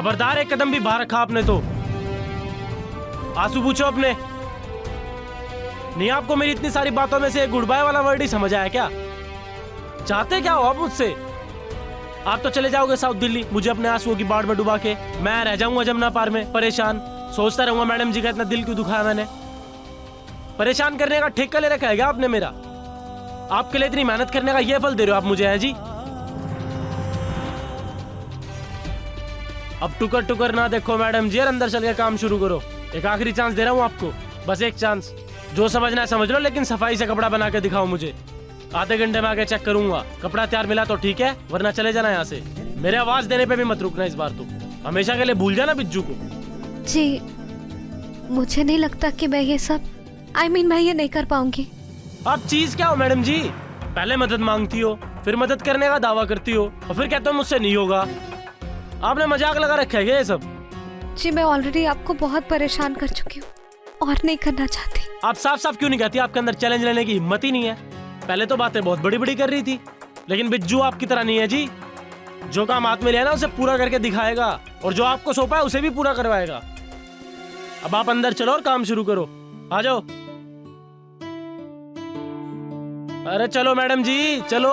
खबरदार, एक कदम भी बाहर रखा आपने तो। आंसू पूछो अपने। नहीं, आपको मेरी इतनी सारी बातों में से गुड बाय वाला वर्ड ही समझ आया क्या? चाहते क्या हो आप मुझसे? आप तो चले जाओगे साउथ दिल्ली, मुझे अपने आंसुओं की बाढ़ में डुबा के। मैं रह जाऊंगा जमुना पार में परेशान, सोचता रहूंगा मैडम जी का इतना दिल क्यों दुखाया मैंने। परेशान करने का ठेका ले रखा है क्या आपने मेरा? आपके लिए इतनी मेहनत करने का ये फल दे रहे हो आप मुझे, है जी? अब टुकर टुकर ना देखो मैडम जी, और अंदर चल के काम शुरू करो। एक आखिरी चांस दे रहा हूँ आपको, बस एक चांस। जो समझना है समझ लो, लेकिन सफाई से कपड़ा बना के दिखाओ मुझे। आधे घंटे में आके चेक करूंगा, कपड़ा तैयार मिला तो ठीक है, वरना चले जाना यहाँ से। मेरे आवाज देने पे भी मत रुकना इस बार तो, हमेशा के लिए भूल जाना बिज्जू को। जी, मुझे नहीं लगता कि मैं ये सब मैं ये नहीं कर पाऊंगी। आप चीज क्या हो मैडम जी? पहले मदद मांगती हो, फिर मदद करने का दावा करती हो, और फिर कहते हो मुझसे नहीं होगा। आपने मजाक लगा रखा है क्या ये सब? जी, मैं ऑलरेडी आपको बहुत परेशान कर चुकी हूँ और नहीं करना चाहती। आप साफ साफ क्यों नहीं कहती? आपके अंदर चैलेंज लेने की हिम्मत ही नहीं है। पहले तो बातें बहुत बड़ी बड़ी कर रही थी, लेकिन बिज्जू आपकी तरह नहीं है जी। जो काम हाथ में लिया ना उसे पूरा करके दिखाएगा, और जो आपको सौंपा है उसे भी पूरा करवाएगा। अब आप अंदर चलो और काम शुरू करो। आ जाओ। अरे चलो मैडम जी, चलो।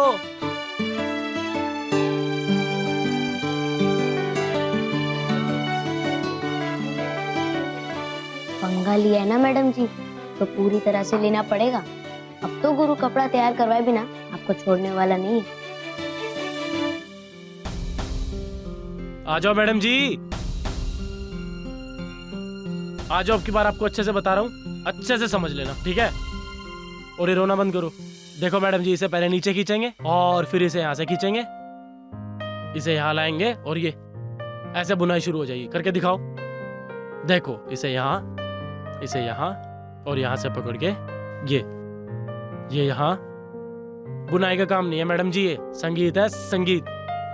पंगा लिया है ना मैडम जी, तो पूरी तरह से लेना पड़ेगा। अब तो गुरु कपड़ा तैयार करवाए बिना आपको छोड़ने वाला नहीं है। आ जाओ मैडम जी, आ जाओ। अब की बार आपको अच्छे से बता रहा हूँ, अच्छे से समझ लेना, ठीक है? और ये रोना बंद करो। देखो मैडम जी, इसे पहले नीचे खींचेंगे और फिर इसे यहाँ से खींचेंगे, इसे यहाँ लाएंगे और ये ऐसे बुनाई शुरू हो जाएगी। करके दिखाओ। देखो, इसे यहाँ और यहाँ से पकड़ के ये यहाँ। बुनाई का काम नहीं है मैडम जी, ये संगीत है, संगीत।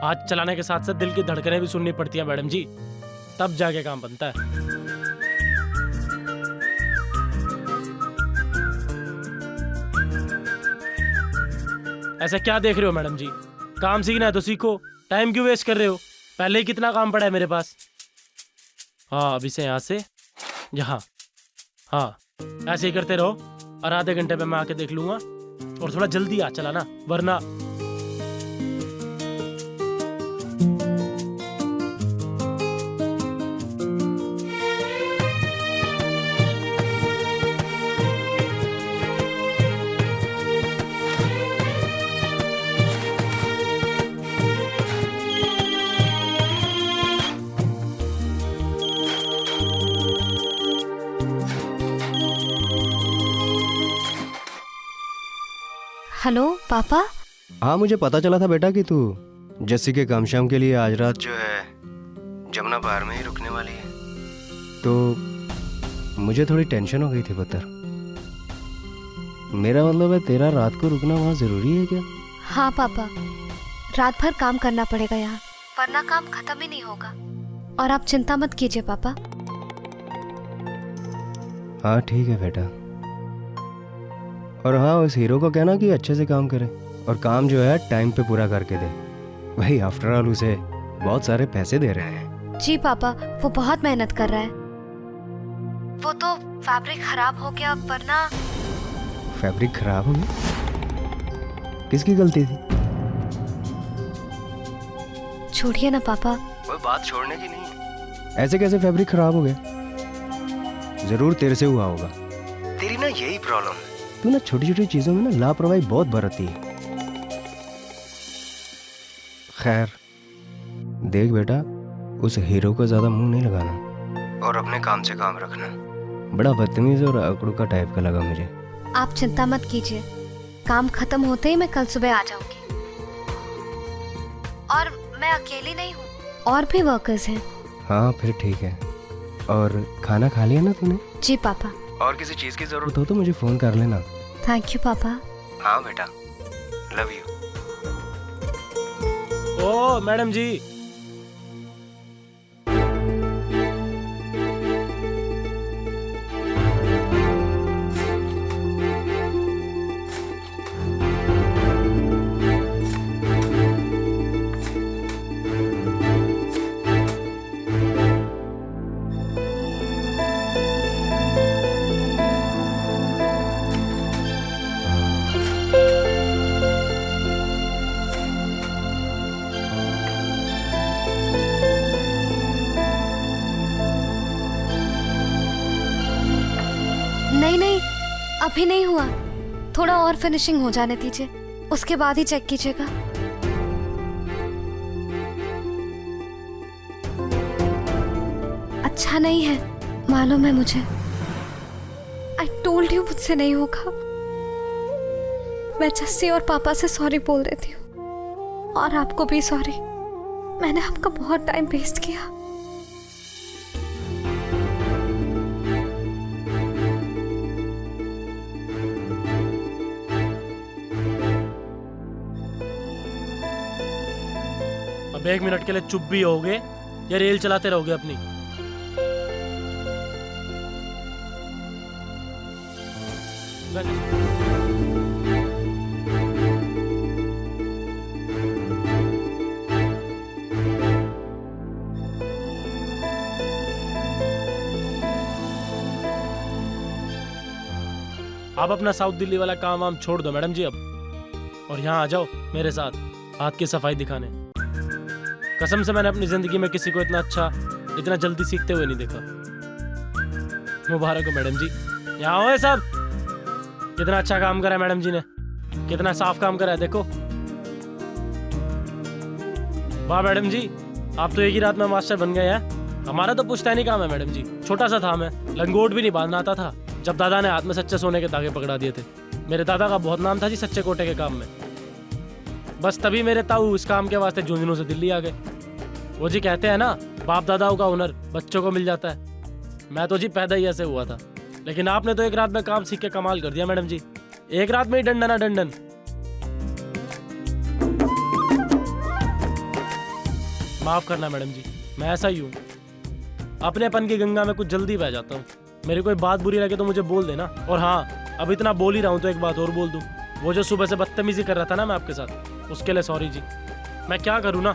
हाथ चलाने के साथ साथ दिल की धड़कनें भी सुननी पड़ती है मैडम जी, तब जाके काम बनता है। ऐसा क्या देख रहे हो मैडम जी? काम सीखना है तो सीखो, टाइम क्यों वेस्ट कर रहे हो? पहले ही कितना काम पड़ा है मेरे पास। हाँ, अब इसे यहाँ से यहाँ, हाँ ऐसे ही करते रहो, और आधे घंटे में मैं आके देख लूंगा। और थोड़ा जल्दी आ चलाना, वरना हेलो पापा। हाँ, मुझे पता चला था बेटा कि तू जस्सी के काम शाम के लिए आज रात जो है जमुना पार में ही रुकने वाली है, तो मुझे थोड़ी टेंशन हो गई थी पुत्र। मेरा मतलब है, तेरा रात को रुकना वहाँ जरूरी है क्या? हाँ पापा, रात भर काम करना पड़ेगा यहाँ, वरना काम खत्म ही नहीं होगा। और आप चिंता मत कीजिए पापा। हाँ ठीक है बेटा। और हाँ, उस हीरो को कहना कि अच्छे से काम करे और काम जो है टाइम पे पूरा करके दे। भाई आफ्टर ऑल उसे बहुत सारे पैसे दे रहे हैं। जी पापा, वो बहुत मेहनत कर रहा है। वो तो फैब्रिक खराब हो गया, वरना। फैब्रिक खराब हो गया? किसकी गलती थी? छोड़िए ना पापा। कोई बात छोड़ने की नहीं है। ऐसे कैसे फैब्रिक खराब हो गया? जरूर तेरे से हुआ होगा। तेरी ना यही प्रॉब्लम है, तू ना छोटी छोटी चीजों में ना लापरवाही बहुत बरतती है। खैर देख बेटा, उस हीरो को ज्यादा मुंह नहीं लगाना और अपने काम से काम रखना। बड़ा बदतमीज और अकड़ू टाइप का लगा मुझे। आप चिंता मत कीजिए, काम खत्म होते ही मैं कल सुबह आ जाऊंगी। और मैं अकेली नहीं हूँ, और भी वर्कर्स हैं। हाँ फिर ठीक है। और खाना खा लिया ना तूने? जी पापा। और किसी चीज की जरूरत हो तो मुझे फोन कर लेना। थैंक यू पापा। हाँ बेटा, लव यू। ओ मैडम जी, अभी नहीं हुआ, थोड़ा और फिनिशिंग हो जाने दीजिए, उसके बाद ही चेक कीजिएगा। अच्छा नहीं है, मालूम है मुझे। आई टोल्ड यू मुझसे नहीं होगा। मैं जस्सी और पापा से सॉरी बोल देती हूँ, और आपको भी सॉरी। मैंने आपका बहुत टाइम वेस्ट किया। अब 1 मिनट के लिए चुप भी होगे या रेल चलाते रहोगे अपनी? आप अपना साउथ दिल्ली वाला काम वाम छोड़ दो मैडम जी अब, और यहाँ आ जाओ मेरे साथ हाथ की सफाई दिखाने। कसम से मैंने अपनी जिंदगी में किसी को इतना अच्छा, इतना जल्दी सीखते हुए नहीं देखा। मुबारक हो मैडम जी। यहाँ हो सब, कितना अच्छा काम करा है मैडम जी ने, कितना साफ काम करा है देखो। वाह मैडम जी, आप तो एक ही रात में मास्टर बन गए हैं। हमारा तो पुश्तैनी काम है मैडम जी, छोटा सा था, मैं लंगोट भी नहीं बांधना आता था जब दादा ने हाथ में सच्चे सोने के धागे पकड़ा दिए थे। मेरे दादा का बहुत नाम था जी सच्चे कोटे के काम में। बस तभी मेरे ताऊ इस काम के वास्ते झुंझुनू से दिल्ली आ गए। वो जी कहते हैं ना, बाप दादाओं का हुनर बच्चों को मिल जाता है। मैं तो जी पैदा ही ऐसे हुआ था, लेकिन आपने तो एक रात में काम सीख के कमाल कर दिया मैडम जी। एक रात में ही डंडना डंडन। माफ करना मैडम जी, मैं ऐसा ही हूँ, अपनेपन की गंगा में कुछ जल्दी बह जाता हूँ। मेरी कोई बात बुरी लगे तो मुझे बोल देना। और हाँ, अब इतना बोल ही रहा हूँ तो एक बात और बोल दूँ। वो जो सुबह से बदतमीजी कर रहा था ना मैं आपके साथ, उसके लिए सॉरी जी। मैं क्या करूँ ना,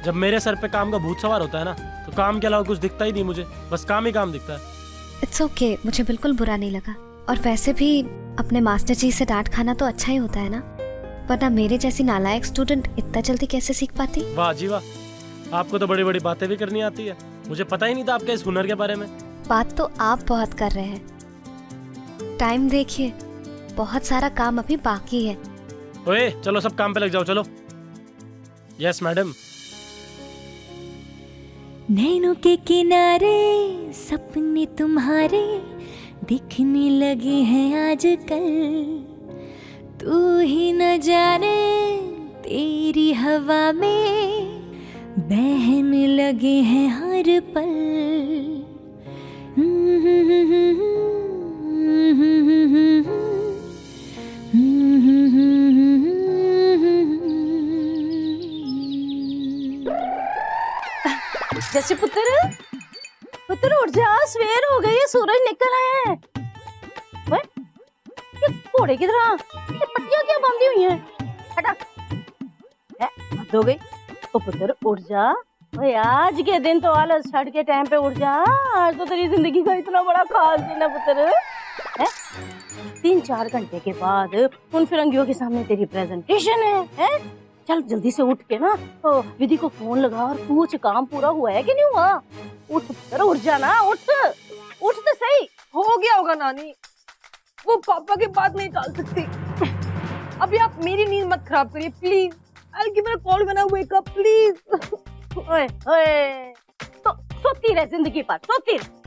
जब मेरे सर पे काम का भूत सवार होता है ना, तो काम के अलावा कुछ दिखता ही नहीं मुझे, बस काम ही काम दिखता है। इट्स ओके, मुझे बिल्कुल बुरा नहीं लगा। और वैसे भी अपने मास्टर जी से डांट खाना तो अच्छा ही होता है ना, वरना मेरे जैसी नालायक स्टूडेंट इतना जल्दी कैसे सीख पाती। वाह जी वाह, आपको तो बड़ी बड़ी बातें भी करनी आती है। मुझे पता ही नहीं था आपके इस हुनर के बारे में। बात तो आप बहुत कर रहे हैं। टाइम देखिए, बहुत सारा काम अभी बाकी है। ओए चलो सब काम पे लग जाओ, चलो। Yes madam. नैनों के किनारे सपने तुम्हारे दिखने लगे हैं आजकल। तू ही न जाने तेरी हवा में बहने लगे हैं हर पल। जैसे पुत्र उठ जा, सवेर हो गई है, सूरज निकल आया है। ये घोड़े की तरह ये पट्टियां क्या बांधी हुई हैं? हटा, हद हो गई। ओ पुत्र उठ जा, भाई आज के दिन तो आलस छड़ के टाइम पे उठ जा। आज तो तेरी जिंदगी का इतना बड़ा खास दिन है पुत्र। 3-4 घंटे के बाद उन फिरंगियों के सामने तेरी प्रेजेंटेशन है? चल जल्दी से उठ के ना तो विधि को फोन लगा और पूछ काम पूरा हुआ है कि नहीं हुआ। उठ पुत्र, उठ जाना, उठ तो सही। हो गया होगा नानी, वो पापा की बात नहीं टाल सकती। अभी आप मेरी नींद मत खराब करिए please. I'll give her a call when I wake up, please. ओए तो सोती रहे जिंदगी पर, सोती रहे।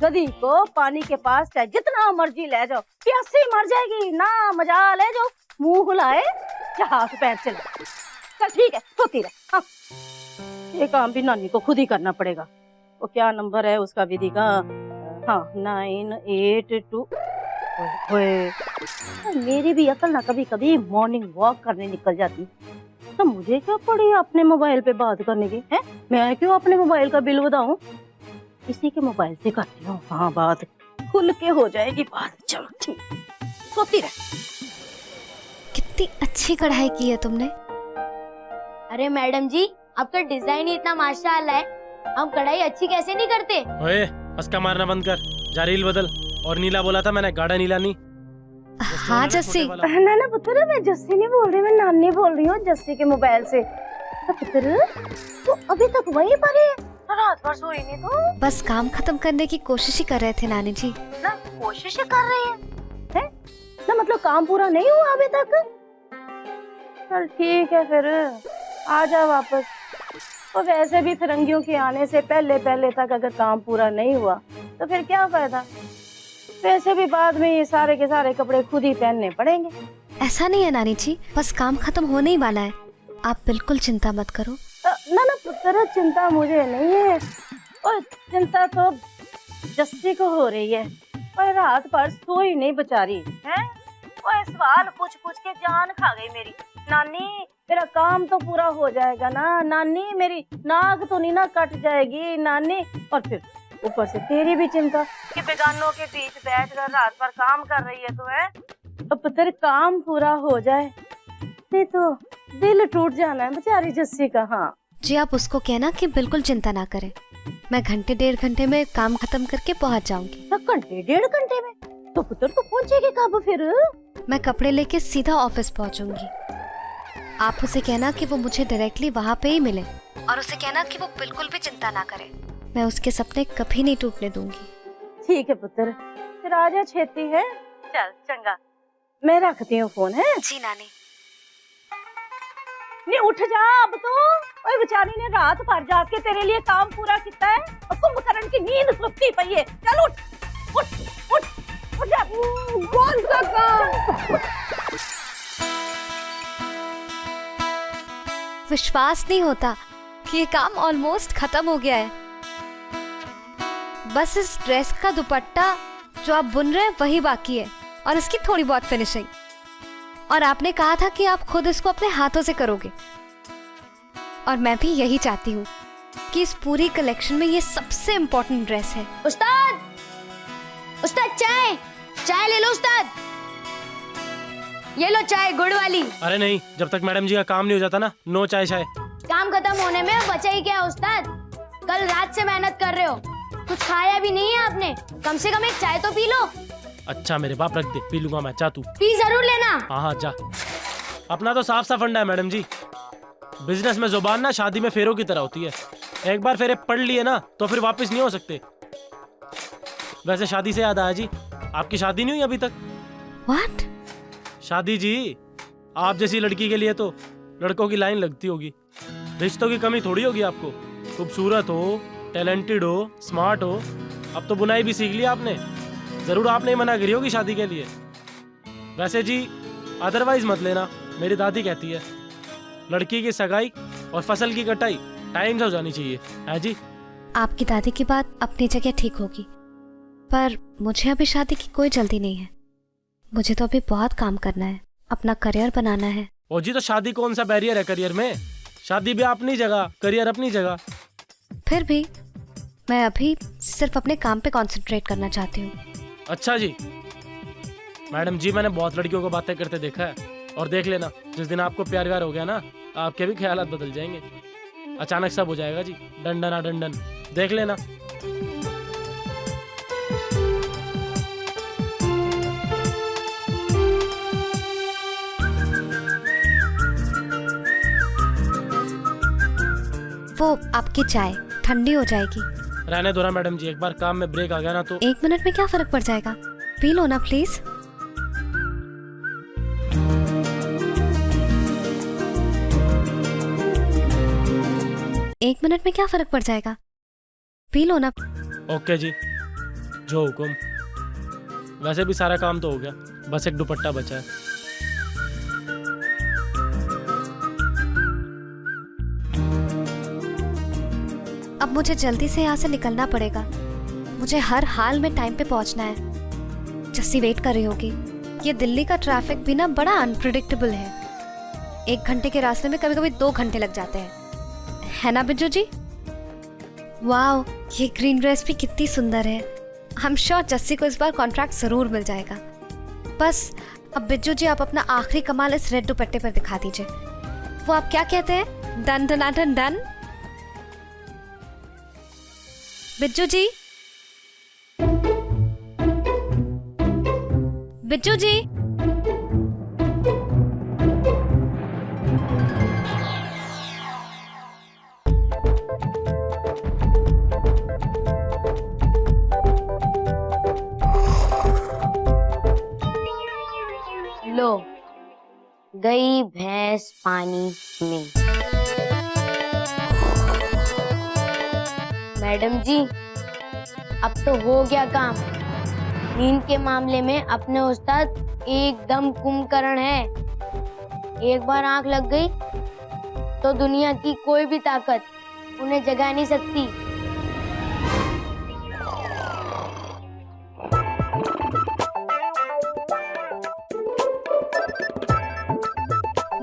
गधी को पानी के पास चाहे जितना मर्जी ले जाओ, प्यासी मर जाएगी ना। मजा ले जाओ, मुंह हिलाए या हाथ पैर चला। चल ठीक है, सोती रहे। हाँ, ये काम भी नानी को खुद ही करना पड़ेगा। वो क्या नंबर है उसका विधि का? हाँ 982। मेरी भी अकल ना कभी कभी मॉर्निंग वॉक करने निकल जाती, तो मुझे क्या पड़ी अपने मोबाइल पे बात करने की है? मैं क्यों अपने मोबाइल का बिल बताऊं? किसी के मोबाइल से करती हूँ। हाँ, बात खुल के हो जाएगी बात। चलो ठीक, सोती रहे। कितनी अच्छी कढ़ाई की है तुमने। अरे मैडम जी, आपका डिजाइन ही इतना माशाल्लाह है, हम कढ़ाई अच्छी कैसे नहीं करते। ओए अस्का मारना बंद कर, जा रील बदल। और नीला बोला था मैंने, गाढ़ा नीला नहीं। हाँ जस्सी, ना पुत्र, मैं जस्सी नहीं बोल रही, मैं नानी बोल रही हूँ जस्सी के मोबाइल से। पुत्र तो अभी तक वहीं पर है, रात भर सोई नहीं तो? बस काम खत्म करने की कोशिश ही कर रहे थे नानी जी। ना कोशिश कर रहे हैं? ना मतलब काम पूरा नहीं हुआ अभी तक? चल ठीक है फिर, आ जा वापस। और वैसे भी फिरंगियों के आने से पहले पहले तक अगर काम पूरा नहीं हुआ तो फिर क्या फायदा? वैसे भी बाद में ये सारे के सारे कपड़े खुद ही पहनने पड़ेंगे। ऐसा नहीं है नानी जी, बस काम खत्म होने ही वाला है, आप बिल्कुल चिंता मत करो। ना ना पुत्र, चिंता मुझे नहीं है, और चिंता तो जस्सी को हो रही है। और रात भर सोई नहीं बेचारी है। और सवाल पूछ पूछ के जान खा गई मेरी। नानी मेरा काम तो पूरा हो जाएगा ना? नानी मेरी नाक तो नहीं ना कट जाएगी नानी? और फिर ऊपर से तेरी भी चिंता कि बेगानों के बीच बैठकर रात भर काम कर रही है तो है। अब पुत्र काम पूरा हो जाए, नहीं तो दिल टूट जाना है बेचारी जस्सी का। हाँ जी, आप उसको कहना कि बिल्कुल चिंता ना करे, मैं घंटे 1.5 घंटे में काम खत्म करके पहुंच जाऊंगी। घंटे 1.5 घंटे में? तो पुत्र तो पहुंचेगी कब फिर? मैं कपड़े लेके सीधा ऑफिस पहुंचूंगी। आप उसे कहना कि वो मुझे डायरेक्टली वहाँ पे ही मिले, और उसे कहना कि वो बिल्कुल भी चिंता ना करे, मैं उसके सपने कभी नहीं टूटने दूंगी। ठीक है पुत्र, फिर आ जा छेती है। चल चंगा, मैं रखती हूँ फोन है। जी नानी। नहीं उठ जा अब तो। ओए बेचारी ने रात भर जाग के तेरे लिए काम पूरा किया है और कुंभकर्ण की नींद सुत्ती पई है। चल उठ उठ उठ उठ जा। कौन सा काम? विश्वास नहीं होता कि ये काम ऑलमोस्ट खत्म हो गया है। बस इस ड्रेस का दुपट्टा जो आप बुन रहे हैं वही बाकी है, और इसकी थोड़ी बहुत फिनिशिंग। और आपने कहा था कि आप खुद इसको अपने हाथों से करोगे, और मैं भी यही चाहती हूँ कि इस पूरी कलेक्शन में ये सबसे इम्पोर्टेंट ड्रेस है। उस्ताद, उस्ताद चाय, चाय ले लो उस्ताद। ये लो चाय गुड़ वाली। अरे नहीं, जब तक मैडम जी का काम नहीं हो जाता ना, नो चाय शाय। काम खत्म होने में बचा ही क्या उस्ताद? कल रात से मेहनत कर रहे हो, कुछ खाया भी नहीं है आपने, कम से कम एक चाय तो पी लो। अच्छा मेरे बाप, रख दे, पी लूंगा मैं, जा तू। पी जरूर लेना। हाँ हाँ जा। अपना तो साफ साफ फंडा है मैडम जी, बिजनेस में जुबान ना शादी में फेरों की तरह होती है। एक बार फेरे पढ़ लिए ना तो फिर वापस नहीं हो सकते। वैसे शादी से याद आया जी, आपकी शादी नहीं हुई अभी तक? What? शादी जी, आप जैसी लड़की के लिए तो लड़कों की लाइन लगती होगी। रिश्तों की कमी थोड़ी होगी आपको। खूबसूरत हो, टैलेंटेड हो, स्मार्ट हो, अब तो बुनाई भी सीख लिया आपने। जरूर आपने मना करी होगी शादी के लिए। वैसे जी अदरवाइज मत लेना, मेरी दादी कहती है लड़की की सगाई और फसल की कटाई टाइम से हो जानी चाहिए, है जी। आपकी दादी की बात अपनी जगह ठीक होगी, पर मुझे अभी शादी की कोई जल्दी नहीं है। मुझे तो अभी बहुत काम करना है, अपना करियर बनाना है। ओ जी, तो शादी कौन सा बैरियर है करियर में? शादी भी अपनी जगह, करियर अपनी जगह। फिर भी मैं अभी सिर्फ अपने काम पे कंसंट्रेट करना चाहती हूँ। अच्छा जी। मैडम जी, मैंने बहुत लड़कियों को बातें करते देखा है, और देख लेना जिस दिन आपको प्यार व्यार हो गया ना, आपके भी ख्यालात बदल जाएंगे। अचानक सब हो जाएगा जी, डंडन डंडन, देख लेना। वो आपकी चाय ठंडी हो जाएगी। रहने दो ना मैडम जी, एक बार काम में ब्रेक आ गया ना तो। 1 मिनट में क्या फर्क पड़ जाएगा, पी लो ना प्लीज। एक मिनट में क्या फर्क पड़ जाएगा, पी लो ना। ओके जी, जो हुकुम। वैसे भी सारा काम तो हो गया, बस एक दुपट्टा बचा है। अब मुझे जल्दी से यहाँ से निकलना पड़ेगा, मुझे हर हाल में टाइम पे पहुँचना है। जस्सी वेट कर रही होगी। ये दिल्ली का ट्रैफिक भी ना बड़ा अनप्रिडिक्टेबल है। 1 घंटे के रास्ते में कभी कभी 2 घंटे लग जाते हैं, है ना बिज्जू जी? वाह, ये ग्रीन ड्रेस भी कितनी सुंदर है। आई एम श्योर जस्सी को इस बार कॉन्ट्रैक्ट जरूर मिल जाएगा। बस अब बिज्जू जी आप अपना आखिरी कमाल इस रेड दुपट्टे पर दिखा दीजिए। वो आप क्या कहते हैं, डन डन डन डन। बिज्जू जी, बिज्जू जी, गई भैंस पानी में। मैडम जी, अब तो हो गया काम। नींद के मामले में अपने उस्ताद एकदम कुंभकर्ण है। एक बार आंख लग गई तो दुनिया की कोई भी ताकत उन्हें जगा नहीं सकती।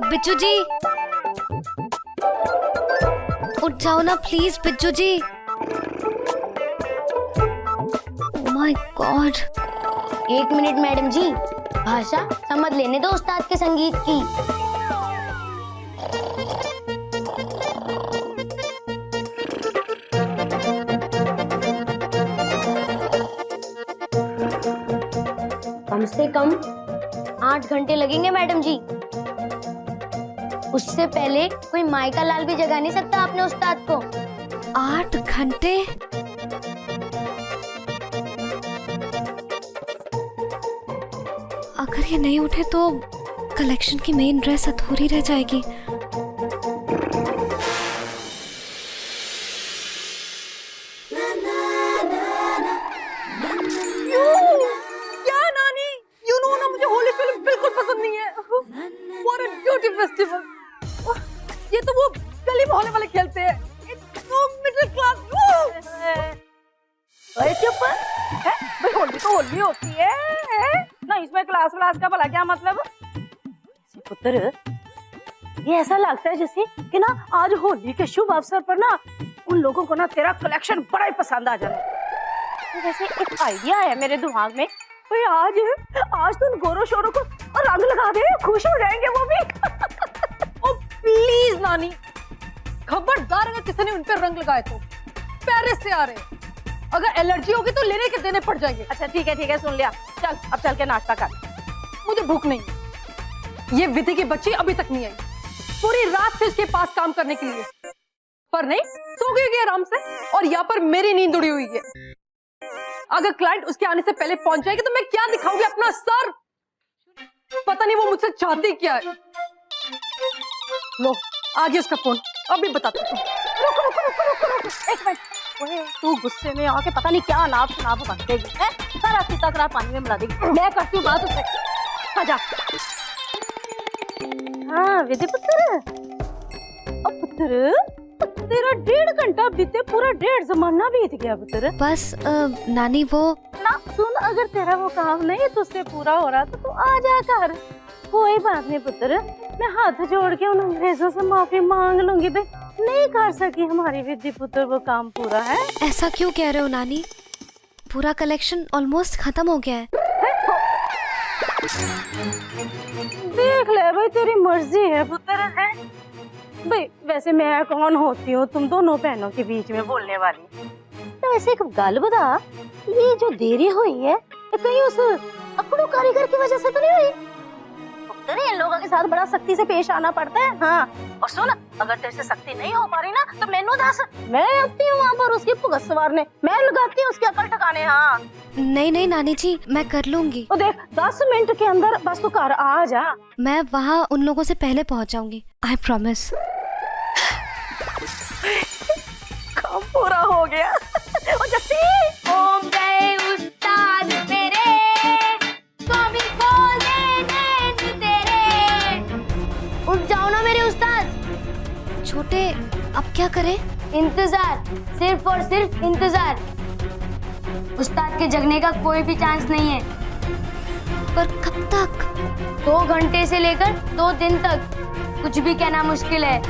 बिज्जू जी, उठ जाओ ना please Bijju ji. My god. 1 minute madam ji, भाषा समझ लेने दो उस्ताद के संगीत की। कम से कम 8 घंटे लगेंगे मैडम जी। उससे पहले कोई माई का लाल भी जगा नहीं सकता अपने उस्ताद को। 8 घंटे? अगर ये नहीं उठे तो कलेक्शन की मेन ड्रेस अधूरी रह जाएगी। क्या नानी, यू नो ना मुझे होली फिल्म बिल्कुल पसंद नहीं है। What a beauty festival। ये तो वो गली मोहल्ले वाले खेलते हैं। Middle class. अरे चुप है भाई, होली तो होली होती है ना, इसमें क्लास व्लास का भला क्या मतलब। पुत्र, ये ऐसा लगता है जैसे कि ना आज होली के शुभ अवसर पर ना उन लोगों को ना तेरा कलेक्शन बड़ा ही पसंद आ जाना। तो वैसे एक आइडिया है मेरे दिमाग में, भाई आज तो उन गोरों शोरों को रंग लगा दे, खुश हो जाएंगे वो भी। ओ प्लीज नानी, खबरदार अगर किसी ने उन पर रंग लगाए तो पेरिस से आ रहे, अगर एलर्जी होगी तो लेने के देने पड़ जाएंगे। अच्छा ठीक है सुन लिया, चल अब चल के नाश्ता कर। मुझे भूख नहीं है। ये विधि की बच्ची अभी तक नहीं आई, पूरी रात से इसके पास काम करने के लिए, पर नहीं सो गई आराम से। और यहाँ पर मेरी नींद उड़ी हुई है। अगर क्लाइंट उसके आने से पहले पहुंच जाएगी तो मैं क्या दिखाऊंगी अपना सर। पता नहीं वो मुझसे चाहती क्या है। लो आ गया उसका फोन, अभी बताती हूँ। एक मिनट, ओए तू गुस्से में आके पता नहीं क्या नाप शनाप बक देगी है, सारा सीता करा पानी में मिला देगी। मैं करती हूँ बात उससे। आजा। हाँ विधि पुत्र, अब पुत्र तेरा 1.5 घंटा बीते, पूरा 1.5 जमाना बीत गया पुत्र। बस नानी वो ना सुन, अगर तेरा वो काम नहीं तुझसे पूरा हो रहा तो तू आ जा कर। कोई बात नहीं पुत्र, मैं हाथ जोड़ के उन अंग्रेजों से माफी मांग लूंगी। बे नहीं कर सकी हमारी विधि पुत्र वो काम पूरा है। ऐसा क्यों कह रहे हो नानी? पूरा कलेक्शन ऑलमोस्ट खत्म हो गया है। देख ले भाई, तेरी मर्जी है पुत्र है भाई। वैसे मैं कौन होती हूँ तुम दोनों बहनों के बीच में बोलने वाली। तो वैसे एक गल बता, ये जो देरी हुई है तो कहीं उस अकड़ू कारीगर की वजह से तो नहीं हुई? पुत्र इन लोगों के साथ बड़ा सख्ती से पेश आना पड़ता है। हाँ और सुन, अगर तेरे से सख्ती नहीं हो पा रही ना तो मैनू दस, मैं आती हूँ वहाँ पर उसकी भुगत सवारने, मैं लगाती हूँ उसकी अकल ठिकाने। हाँ नहीं नानी जी, मैं कर लूंगी। तो देख 10 मिनट के अंदर बस तू घर आ जा। मैं वहाँ उन लोगों से पहले पहुँच जाऊंगी, आई प्रॉमिस। काम पूरा हो गया। ओ जस्सी, ओम जय उस्ताद मेरे, स्वामी खोल दे नैन तेरे। उठ जाओ ना मेरे उस्ताद। छोटे, अब क्या करें? इंतजार, सिर्फ और सिर्फ इंतजार। उस्ताद के जगने का कोई भी चांस नहीं है। पर कब तक? 2 घंटे से लेकर 2 दिन तक, कुछ भी कहना मुश्किल है।